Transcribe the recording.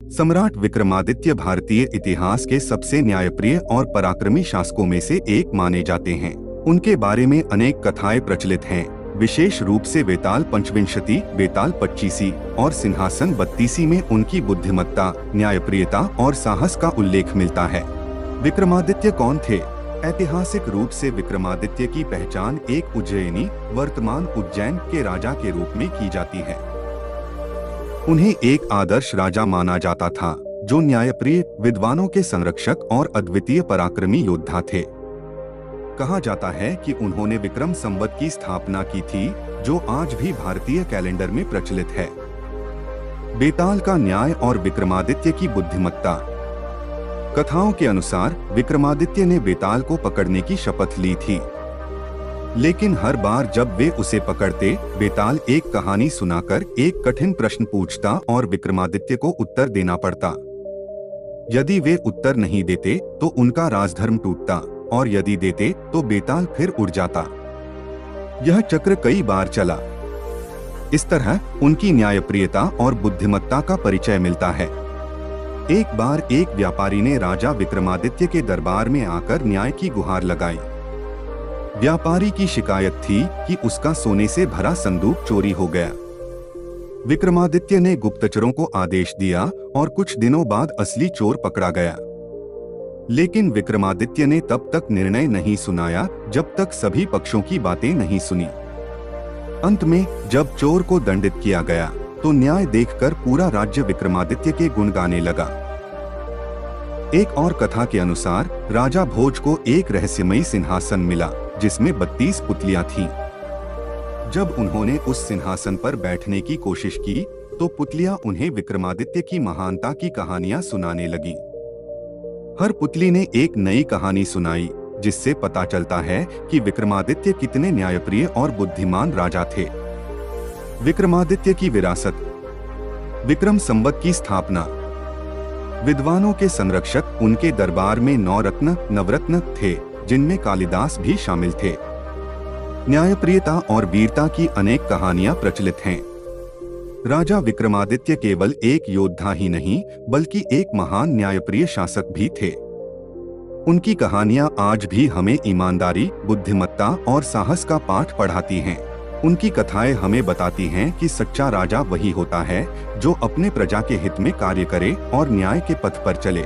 सम्राट विक्रमादित्य भारतीय इतिहास के सबसे न्यायप्रिय और पराक्रमी शासकों में से एक माने जाते हैं। उनके बारे में अनेक कथाएं प्रचलित हैं, विशेष रूप से बेताल पंचविंशति, बेताल 25 और सिंहासन 32 में उनकी बुद्धिमत्ता, न्यायप्रियता और साहस का उल्लेख मिलता है। विक्रमादित्य कौन थे? ऐतिहासिक रूप से विक्रमादित्य की पहचान एक उज्जैनी, वर्तमान उज्जैन के राजा के रूप में की जाती है। उन्हें एक आदर्श राजा माना जाता था, जो न्यायप्रिय, विद्वानों के संरक्षक और अद्वितीय पराक्रमी योद्धा थे। कहा जाता है कि उन्होंने विक्रम संवत की स्थापना की थी, जो आज भी भारतीय कैलेंडर में प्रचलित है। बेताल का न्याय और विक्रमादित्य की बुद्धिमत्ता। कथाओं के अनुसार विक्रमादित्य ने बेताल को पकड़ने की शपथ ली थी, लेकिन हर बार जब वे उसे पकड़ते, बेताल एक कहानी सुनाकर एक कठिन प्रश्न पूछता और विक्रमादित्य को उत्तर देना पड़ता। यदि वे उत्तर नहीं देते तो उनका राजधर्म टूटता, और यदि देते तो बेताल फिर उड़ जाता। यह चक्र कई बार चला। इस तरह उनकी न्यायप्रियता और बुद्धिमत्ता का परिचय मिलता है। एक बार एक व्यापारी ने राजा विक्रमादित्य के दरबार में आकर न्याय की गुहार लगाई। व्यापारी की शिकायत थी कि उसका सोने से भरा संदूक चोरी हो गया। विक्रमादित्य ने गुप्तचरों को आदेश दिया और कुछ दिनों बाद असली चोर पकड़ा गया। लेकिन विक्रमादित्य ने तब तक निर्णय नहीं सुनाया जब तक सभी पक्षों की बातें नहीं सुनी। अंत में जब चोर को दंडित किया गया तो न्याय देखकर पूरा राज्य विक्रमादित्य के गुण गाने लगा। एक और कथा के अनुसार राजा भोज को एक रहस्यमयी सिंहासन मिला, जिसमें 32 पुतलियां थीं। जब उन्होंने उस सिंहासन पर बैठने की कोशिश की तो पुतलियां उन्हें विक्रमादित्य की महानता की कहानियां सुनाने लगीं। हर पुतली ने एक नई कहानी सुनाई, जिससे पता चलता है कि विक्रमादित्य कितने न्यायप्रिय और बुद्धिमान राजा थे। विक्रमादित्य की विरासत। विक्रम संवत की स्थापना। विद्वानों के संरक्षक उनके दरबार में 9 रत्न, नवरत्न थे, जिनमें कालिदास भी शामिल थे। न्यायप्रियता और वीरता की अनेक कहानियां प्रचलित हैं। राजा विक्रमादित्य केवल एक योद्धा ही नहीं, बल्कि एक महान न्यायप्रिय शासक भी थे। उनकी कहानियां आज भी हमें ईमानदारी, बुद्धिमत्ता और साहस का पाठ पढ़ाती हैं। उनकी कथाएं हमें बताती हैं कि सच्चा राजा वही होता है जो अपने प्रजा के हित में कार्य करे और न्याय के पथ पर चले।